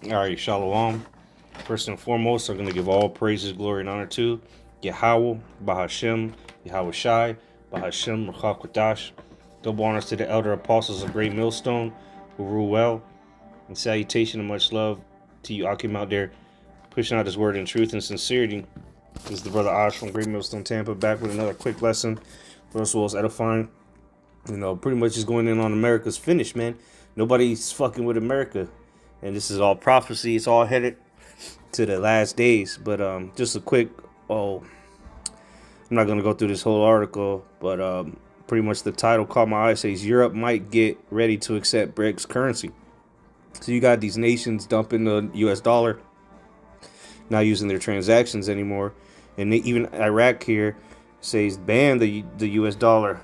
All right, Shalom. First and foremost, I'm going to give all praises, glory, and honor to Yahweh, Bahashem, Yahweh Shai, Bahashem, Rachakwadash. Double honors to the elder apostles of Great Millstone who rule well. And salutation and much love to you, Akim, out there pushing out his word in truth and sincerity. This is the brother Osh from Great Millstone, Tampa, back with another quick lesson. First of all, it's edifying. Pretty much just going in on America's finish, man. Nobody's fucking with America. And this is all prophecy. It's all headed to the last days. But just a quick, I'm not going to go through this whole article, but pretty much the title caught my eye. Says Europe might get ready to accept BRICS currency. So you got these nations dumping the US dollar, not using their transactions anymore. And even Iraq here says ban the US dollar,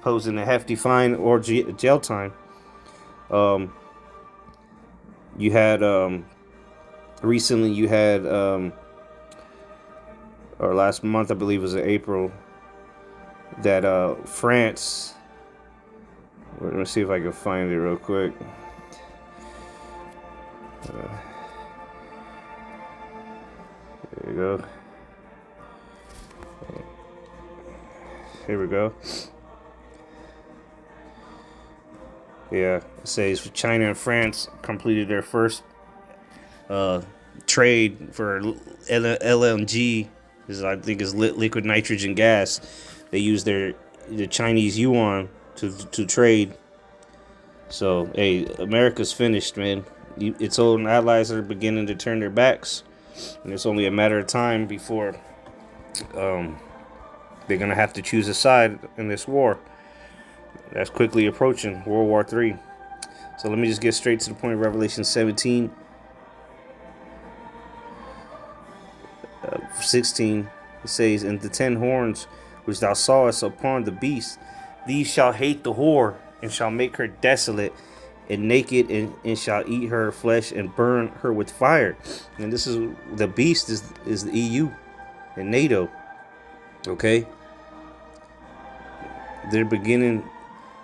posing a hefty fine or jail time. You had recently you had or last month I believe it was in April that France, let me see if I can find it real quick. There you go. Here we go. Yeah, it says China and France completed their first trade for LNG. I think is liquid nitrogen gas. They use the Chinese yuan to trade. So hey, America's finished, man. Its own allies are beginning to turn their backs, and it's only a matter of time before they're gonna have to choose a side in this war that's quickly approaching, World War III. So let me just get straight to the point. Revelation 17, 16, it says, "And the 10 horns which thou sawest upon the beast, these shall hate the whore, and shall make her desolate and naked, and shall eat her flesh and burn her with fire." And this is the beast is the EU and NATO. Okay, they're beginning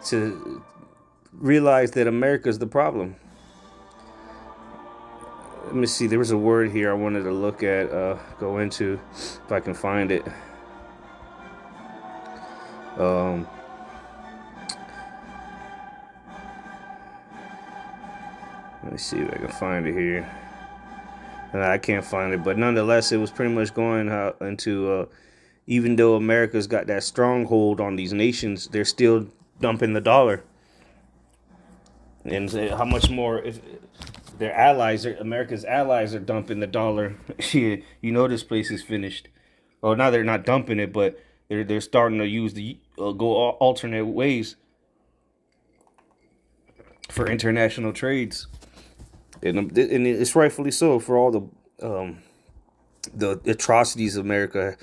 to realize that America is the problem. Let me see. There was a word here I wanted to look at, go into, if I can find it. Let me see if I can find it here. And I can't find it, but nonetheless, it was pretty much going into even though America's got that stronghold on these nations, they're still dumping the dollar. And how much more if their allies, America's allies, are dumping the dollar? Shit, you know this place is finished. Well, now they're not dumping it, but they're starting to use the go alternate ways for international trades, and it's rightfully so for all the atrocities America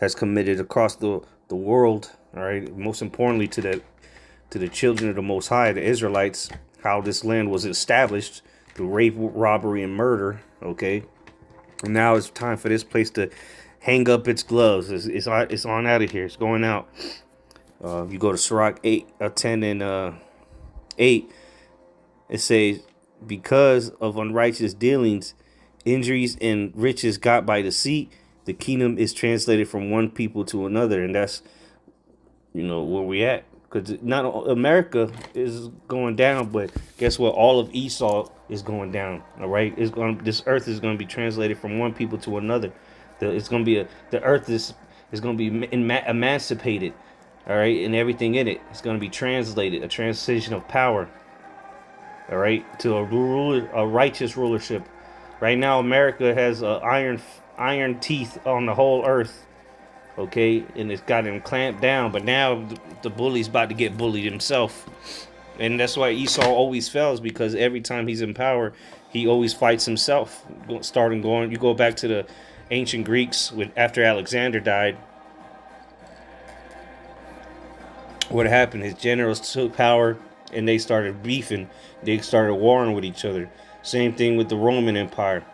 has committed across the world. All right, most importantly to the children of the Most High, the Israelites, how this land was established through rape, robbery, and murder. Okay, and now it's time for this place to hang up its gloves. It's on out of here. It's going out. You go to Sirach 8, 10, and 8. It says, "Because of unrighteous dealings, injuries, and riches got by deceit, the kingdom is translated from one people to another." And that's, where we at. Because not America is going down, but guess what? All of Esau is going down. All right, this earth is going to be translated from one people to another. The earth is going to be emancipated. All right, and everything in it is going to be translated, a transition of power. All right, to a righteous rulership. Right now, America has iron teeth on the whole earth. Okay, and it's got him clamped down, but now the bully's about to get bullied himself. And that's why Esau always fails, because every time he's in power, he always fights himself. You go back to the ancient Greeks after Alexander died. What happened? His generals took power and they started beefing. They started warring with each other. Same thing with the Roman Empire.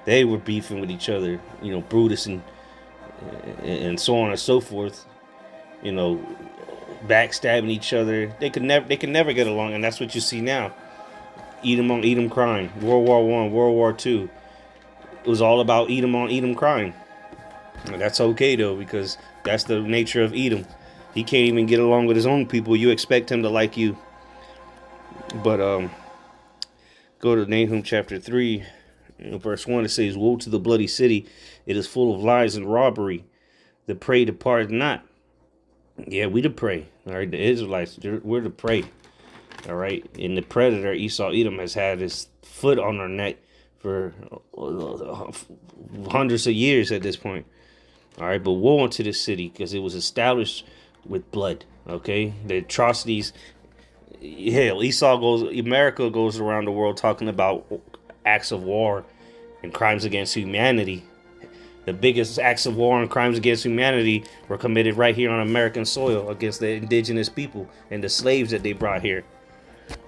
They were beefing with each other. Brutus and so on and so forth. Backstabbing each other. They could never get along, and that's what you see now. Edom on Edom crime. World War One, World War Two. It was all about Edom on Edom crime. And that's okay though, because that's the nature of Edom. He can't even get along with his own people. You expect him to like you. But go to Nahum chapter 3, verse 1. It says, "Woe to the bloody city! It is full of lies and robbery. The prey depart not." Yeah, we the prey. All right, the Israelites, we're the prey. All right, and the predator Esau Edom has had his foot on our neck for hundreds of years at this point. All right, but woe unto this city, because it was established with blood. Okay, the atrocities. Hell, America goes around the world talking about acts of war and crimes against humanity. The biggest acts of war and crimes against humanity were committed right here on American soil against the indigenous people and the slaves that they brought here.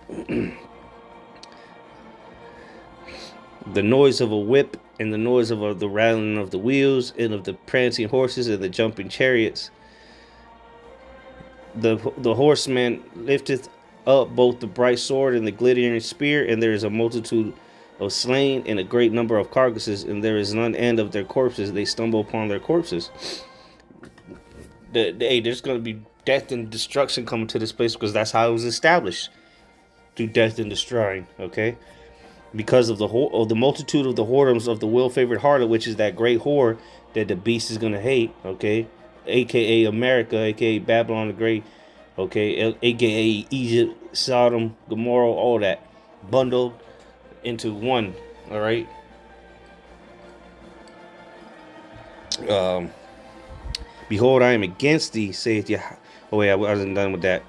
The noise of a whip and the noise of the rattling of the wheels and of the prancing horses and the jumping chariots. The horseman lifteth up both the bright sword and the glittering spear, and there is a multitude of slain and a great number of carcasses, and there is none end of their corpses. They stumble upon their corpses. There's going to be death and destruction coming to this place, because that's how it was established, through death and destroying. Okay, because of the multitude of the whoredoms of the well-favored harlot, which is that great whore that the beast is going to hate. Okay, aka America, aka Babylon the Great. Okay, aka Egypt, Sodom, Gomorrah, all that bundled into one. All right. Behold, I am against thee, saith Yah. Oh wait, I wasn't done with that.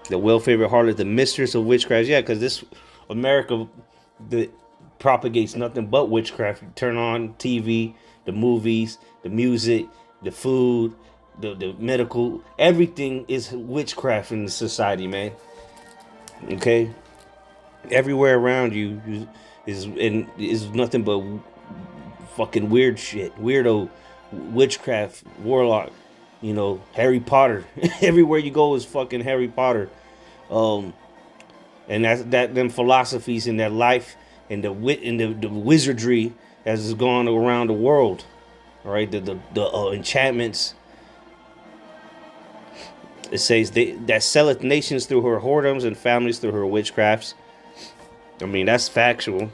The well-favored harlot, the mistress of witchcraft. Yeah, because this America that propagates nothing but witchcraft. You turn on TV, the movies, the music, the food, the medical, everything is witchcraft in the society, man. Okay, everywhere around you is nothing but fucking weird shit, weirdo, witchcraft, warlock. You know, Harry Potter. Everywhere you go is fucking Harry Potter. And that them philosophies and that life and the wit and the wizardry as is going around the world. All right, the enchantments. It says that selleth nations through her whoredoms and families through her witchcrafts. I mean, that's factual.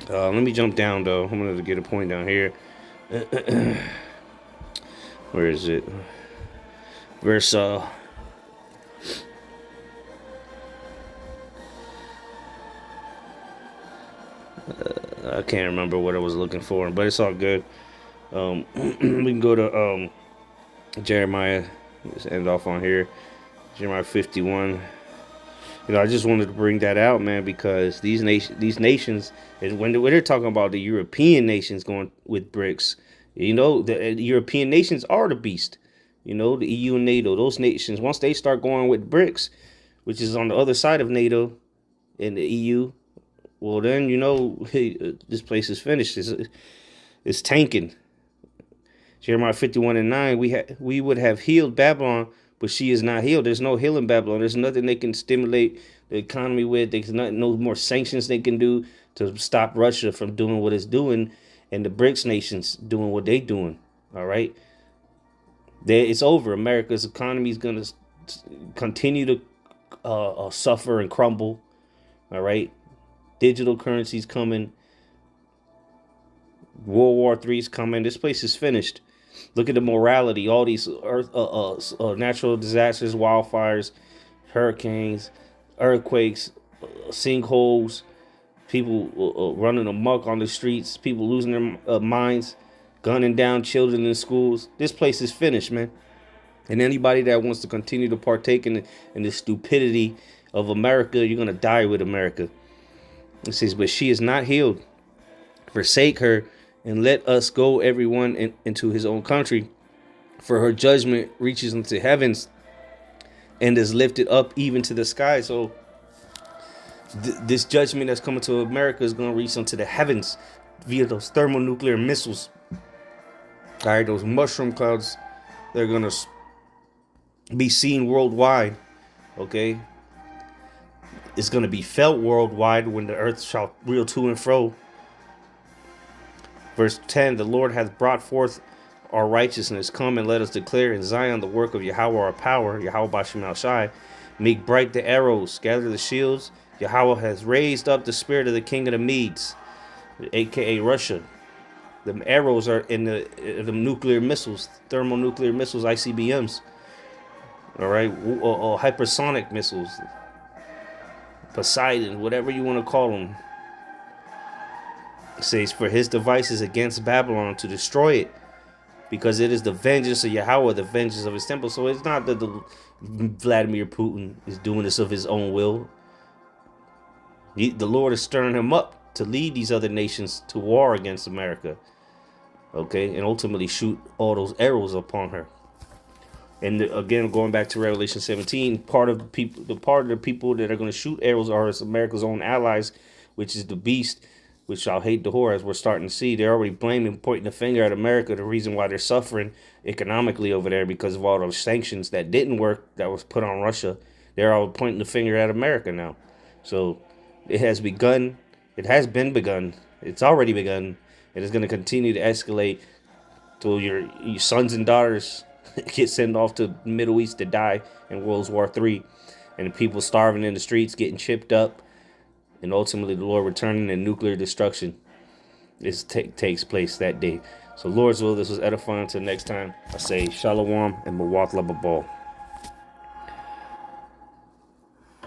Let me jump down though. I'm gonna get a point down here. Where is it? Verse I can't remember what I was looking for, but it's all good. We can go to Jeremiah. Let's end off on here. Jeremiah 51. You know, I just wanted to bring that out, man, because these nations, and when they're talking about the European nations going with BRICS, you know, the European nations are the beast. You know, the EU and NATO, those nations, once they start going with BRICS, which is on the other side of NATO and the EU, well, then, you know, this place is finished. It's tanking. Jeremiah 51:9, we would have healed Babylon, but she is not healed. There's no healing Babylon. There's nothing they can stimulate the economy with. There's no more sanctions they can do to stop Russia from doing what it's doing, and the BRICS nations doing what they're doing. All right, it's over. America's economy is going to continue to suffer and crumble. All right, digital currency's coming. World War III is coming. This place is finished. Look at the morality. All these natural disasters, wildfires, hurricanes, earthquakes, sinkholes, people running amok on the streets, people losing their minds, gunning down children in schools. This place is finished, man. And anybody that wants to continue to partake in the stupidity of America, you're going to die with America. It says, but she is not healed. Forsake her and let us go everyone into his own country, for her judgment reaches into heavens and is lifted up even to the sky. So this judgment that's coming to America is going to reach into the heavens via those thermonuclear missiles. All right, those mushroom clouds, they're going to be seen worldwide. Okay, is going to be felt worldwide when the earth shall reel to and fro. Verse 10, the Lord hath brought forth our righteousness. Come and let us declare in Zion the work of Yahweh our power. Yahweh Bashim Al Shai. Make bright the arrows, gather the shields. Yahweh has raised up the spirit of the king of the Medes, aka Russia. The arrows are in the nuclear missiles, thermonuclear missiles, ICBMs. All right, or hypersonic missiles, Poseidon, whatever you want to call them. It says, for his devices against Babylon to destroy it, because it is the vengeance of Yahweh, the vengeance of his temple. So it's not that Vladimir Putin is doing this of his own will. The Lord is stirring him up to lead these other nations to war against America. Okay, and ultimately shoot all those arrows upon her. And again, going back to Revelation 17, part of the people that are going to shoot arrows are America's own allies, which is the beast, which shall hate the whore, as we're starting to see. They're already blaming, pointing the finger at America, the reason why they're suffering economically over there because of all those sanctions that didn't work, that was put on Russia. They're all pointing the finger at America now. So it has begun. It has been begun. It's already begun. It is going to continue to escalate till your sons and daughters get sent off to the Middle East to die in World War III, and people starving in the streets, getting chipped up, and ultimately the Lord returning and nuclear destruction takes place that day. So Lord's will, this was edifying. Until next time, I say Shalom and Mawat Lababal.